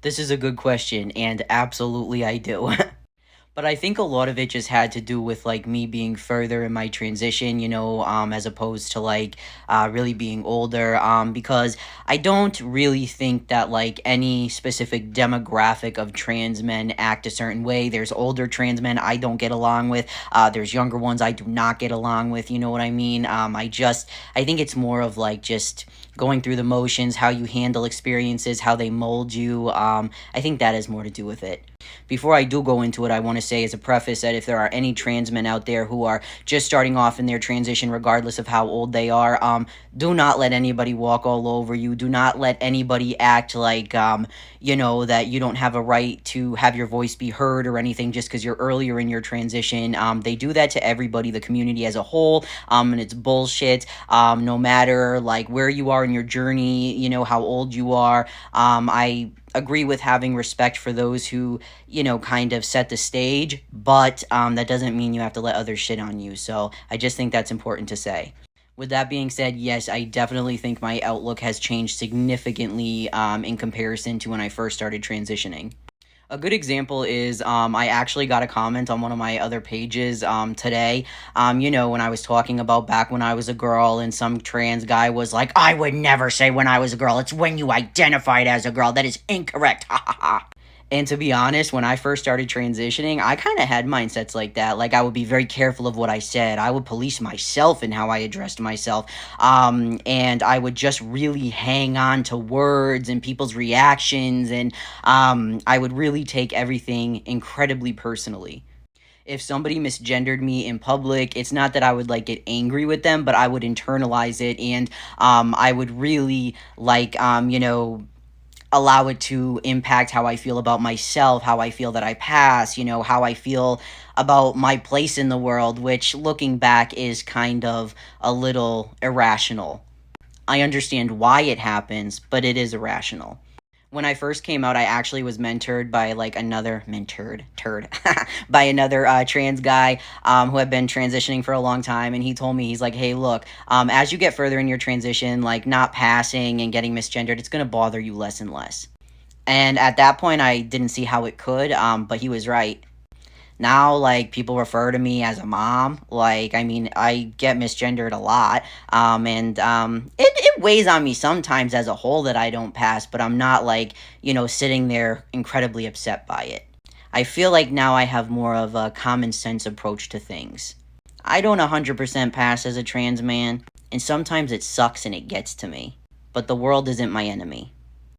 This is a good question, and absolutely I do. But I think a lot of it just had to do with like me being further in my transition, as opposed to like really being older. Because I don't really think that like any specific demographic of trans men act a certain way. There's older trans men I don't get along with. There's younger ones I do not get along with. You know what I mean? I think it's more of like just going through the motions, how you handle experiences, how they mold you. I think that has more to do with it. Before I do go into it, I want to say as a preface that if there are any trans men out there who are just starting off in their transition, regardless of how old they are, do not let anybody walk all over you. Do not let anybody act like, that you don't have a right to have your voice be heard or anything just because you're earlier in your transition. They do that to everybody, the community as a whole, and it's bullshit. No matter like where you are in your journey, how old you are. I agree with having respect for those who, kind of set the stage, but that doesn't mean you have to let others shit on you. So I just think that's important to say. With that being said, yes, I definitely think my outlook has changed significantly in comparison to when I first started transitioning. A good example is I actually got a comment on one of my other pages today. When I was talking about back when I was a girl, and some trans guy was like, I would never say when I was a girl. It's when you identified as a girl. That is incorrect. Ha ha ha. And to be honest, when I first started transitioning, I kind of had mindsets like that. Like, I would be very careful of what I said. I would police myself in how I addressed myself. And I would just really hang on to words and people's reactions. And I would really take everything incredibly personally. If somebody misgendered me in public, it's not that I would like get angry with them, but I would internalize it, and I would really like allow it to impact how I feel about myself, how I feel that I pass, how I feel about my place in the world, which looking back is kind of a little irrational. I understand why it happens, but it is irrational. When I first came out, I actually was mentored by like by another trans guy who had been transitioning for a long time, and he told me, he's like, hey, look, as you get further in your transition, like not passing and getting misgendered, it's gonna bother you less and less. And at that point, I didn't see how it could, but he was right. Now, like, people refer to me as a mom. Like, I mean, I get misgendered a lot. And it weighs on me sometimes as a whole that I don't pass, but I'm not, like, sitting there incredibly upset by it. I feel like now I have more of a common sense approach to things. I don't 100% pass as a trans man, and sometimes it sucks and it gets to me. But the world isn't my enemy.